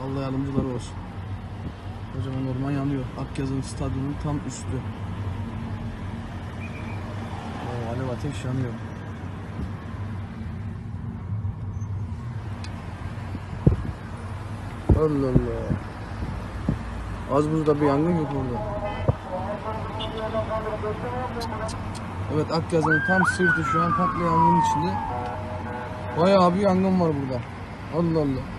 Allah yardımcıları olsun. Kocaman orman yanıyor. Akyazın stadyumunun tam üstü. Oo, alev ateş yanıyor. Allah Allah. Az buzda bir yangın yok orada. Evet, Akyazı'nın tam sırtı şu an komple yangının içinde. Bayağı bir yangın var burada. Allah Allah.